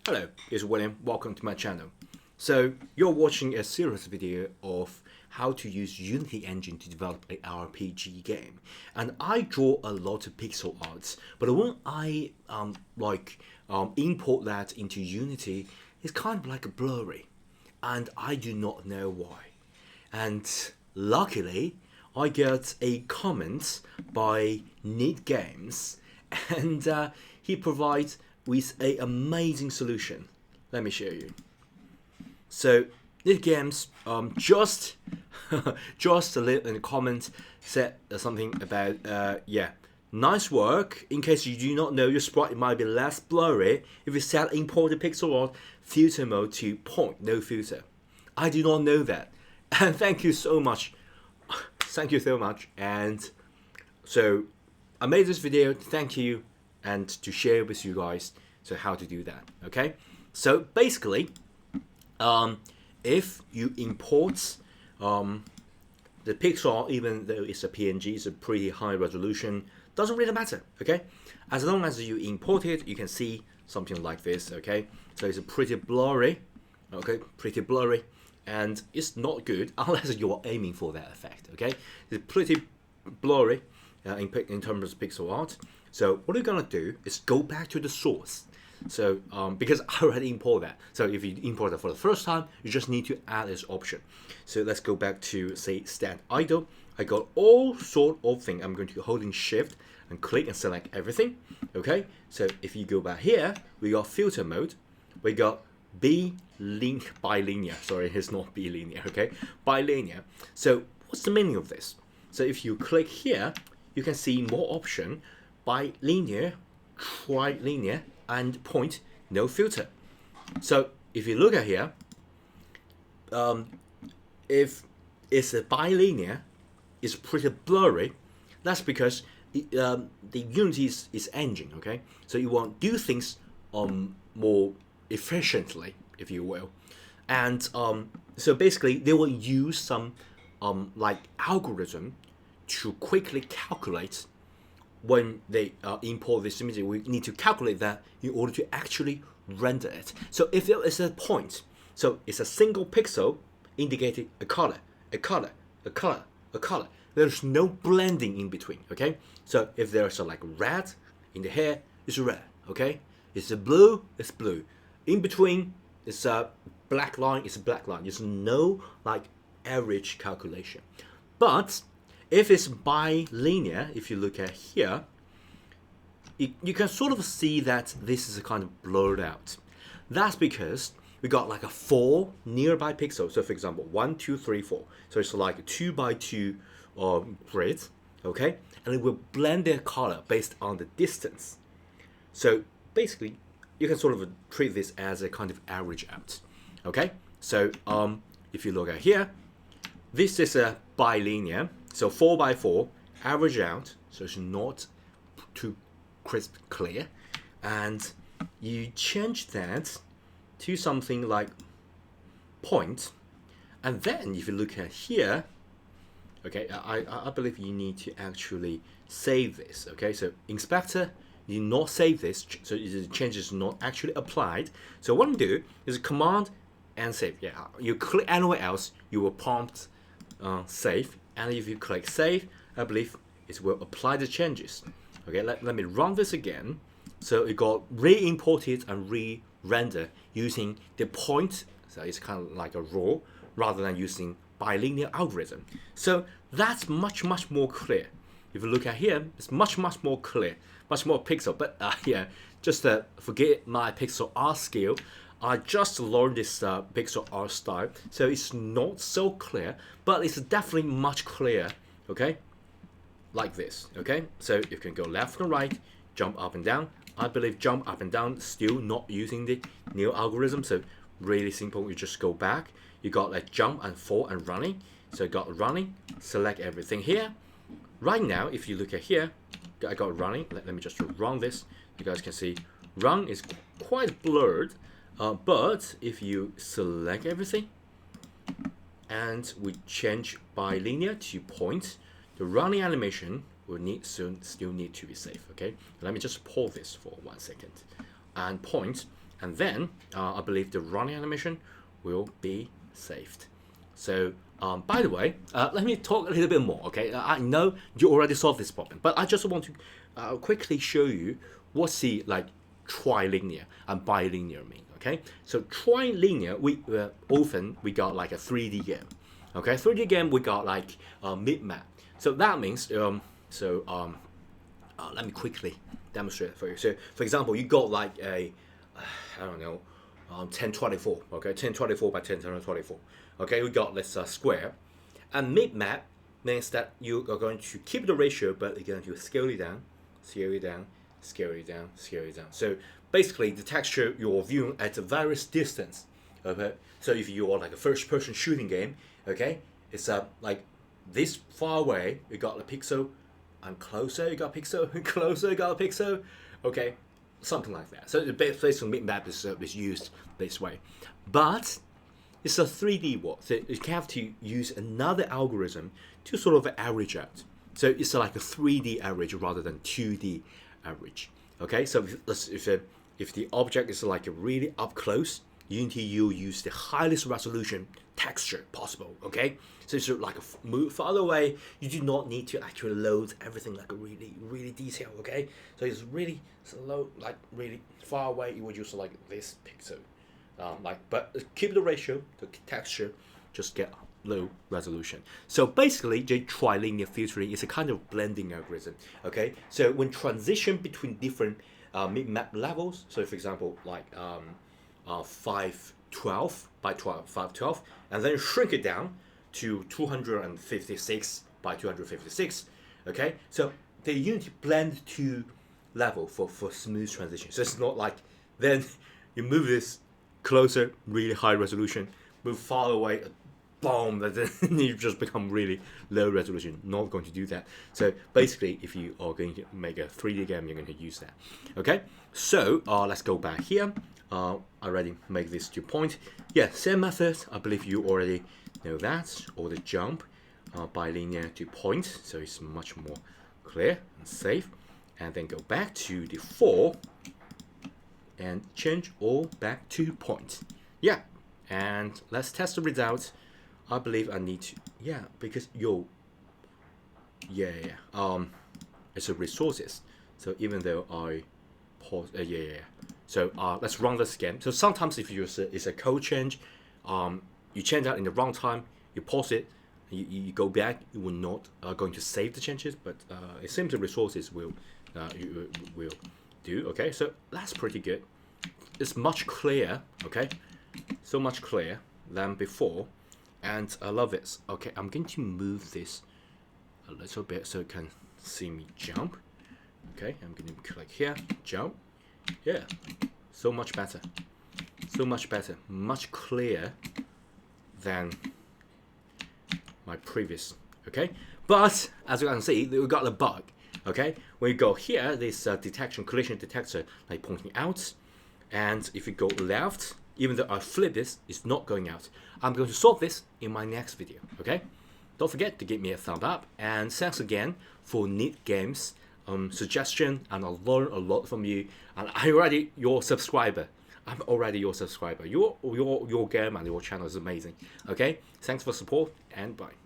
Hello, it's William. Welcome to my channel. So you're watching a serious video of how to use Unity engine to develop a RPG game, and I draw a lot of pixel arts. But when I import that into Unity, it's kind of like blurry, and I do not know why. And luckily, I get a comment by Need Games, and he provides with an amazing solution. Let me show you. So Need Games just a little in the comment said something about nice work. In case you do not know, your sprite might be less blurry if you set imported pixel art filter mode to point, no filter. I do not know that, and thank you so much. Thank you so much. And so I made this video to thank you and to share with you guys so how to do that. Okay, so basically if you import the pixel, even though it's a PNG, it's a pretty high resolution, doesn't really matter. Okay, as long as you import it, you can see something like this. Okay, so it's a pretty blurry. Okay, pretty blurry, and it's not good unless you're aiming for that effect. Okay, it's pretty blurry in terms of pixel art. So what we're gonna do is go back to the source. So because I already import that, so if you import it for the first time, you just need to add this option. So let's go back to say stat idle. I got all sort of thing. I'm going to holding shift and click and select everything. Okay, so if you go back here, we got filter mode, we got bilinear. Sorry, it's not bilinear. Okay, bilinear. So what's the meaning of this? So if you click here, you can see more option: bilinear, trilinear, and point, no filter. So if you look at here, if it's a bilinear, it's pretty blurry. That's because the Unity is engine. Okay, so you want to do things more efficiently, if you will. And so basically they will use some like algorithm to quickly calculate when they import this image. We need to calculate that in order to actually render it. So if there is a point, so it's a single pixel indicating a color, a color, a color, a color. There's no blending in between. Okay, so if there's a like red in the hair, it's red. Okay, it's a blue, it's blue. In between, it's a black line, it's a black line. There's no like average calculation. But if it's bilinear, if you look at here, you can sort of see that this is a kind of blurred out. That's because we got like a 4 nearby pixels. So for example, 1, 2, 3, 4. So it's like a 2 by 2 grid, okay? And it will blend their color based on the distance. So basically, you can sort of treat this as a kind of average out, okay? So if you look at here, this is a bilinear. So 4 by 4, average out, so it's not too crisp clear. And you change that to something like point. And then if you look at here, okay, I believe you need to actually save this. Okay, so inspector, you not save this, so the change is not actually applied. So what you do is command and save. Yeah, you click anywhere else, you will prompt save. And if you click save, I believe it will apply the changes. Okay, let me run this again. So it got re-imported and re-rendered using the point. So it's kind of like a raw rather than using bilinear algorithm. So that's much more clear. If you look at here, it's much more clear, much more pixel. But yeah, just forget my pixel art skill. I just learned this pixel art style, so it's not so clear, but it's definitely much clearer. Okay, like this. Okay, so you can go left and right, jump up and down. I believe jump up and down still not using the new algorithm, so really simple. You just go back. You got like jump and fall and running. So I got running. Select everything here. Right now, if you look at here, I got running. Let me just run this. You guys can see run is quite blurred. But if you select everything and we change bilinear to point, the running animation will still need to be safe. Okay, let me just pause this for 1 second and point. and then I believe the running animation will be saved. So by the way, let me talk a little bit more. Okay, I know you already solved this problem, but I just want to quickly show you what's the like trilinear and bilinear mean. Okay, so trilinear, we often we got like a 3D game. Okay, 3D game we got like mid map. So that means let me quickly demonstrate it for you. So for example, you got like a I don't know 1024. Okay, 1024 by 1024. Okay, we got this square, and mid map means that you are going to keep the ratio, but you're going to scale it down, scale it down, scale it down, scale it down. So basically, the texture you're viewing at a various distance. Okay, so if you are like a first-person shooting game, okay, it's like this far away, you got a pixel, and closer, you got a pixel, and closer, you got a pixel. Okay, something like that. So the base of mid map is used this way, but it's a 3D world. So you have to use another algorithm to sort of average out. So it's like a 3D average rather than 2D average. Okay, so if the object is like a really up close, Unity you use the highest resolution texture possible. Okay, so it's like a move farther away. You do not need to actually load everything like a really detailed. Okay, so it's really slow, like really far away. You would use like this pixel. But keep the ratio, the texture, just get low resolution. So basically, the trilinear filtering is a kind of blending algorithm. Okay, so when transition between different map levels, so for example, like 512 by 512, and then shrink it down to 256 by 256. Okay, so the Unity blend to level for smooth transition. So it's not like then you move this closer, really high resolution, move far away, boom, then you just become really low resolution. Not going to do that. So basically, if you are going to make a 3D game, you're going to use that. Okay, so let's go back here. I already make this to point. Yeah, same method. I believe you already know that. Or the jump bilinear to point, so it's much more clear and safe. And then go back to the 4 and change all back to point. Yeah, and let's test the results. I believe I need to, because it's a resources. So even though I pause, So let's run this again. So sometimes if it's a code change, you change that in the runtime, you pause it, you go back, you will not going to save the changes, but it seems the resources will do. Okay, so that's pretty good. It's much clearer. Okay, so much clearer than before, and I love it. Okay, I'm going to move this a little bit so you can see me jump. Okay, I'm going to click here, jump. Yeah, so much better, much clearer than my previous. Okay, but as you can see, we got a bug. Okay, when you go here, this detection collision detector like pointing out, and if you go left, even though I flip this, it's not going out. I'm going to solve this in my next video. Okay, don't forget to give me a thumb up, and thanks again for neat games suggestion, and I learned a lot from you, and I'm already your subscriber. Your game and your channel is amazing. Okay, thanks for support, and bye.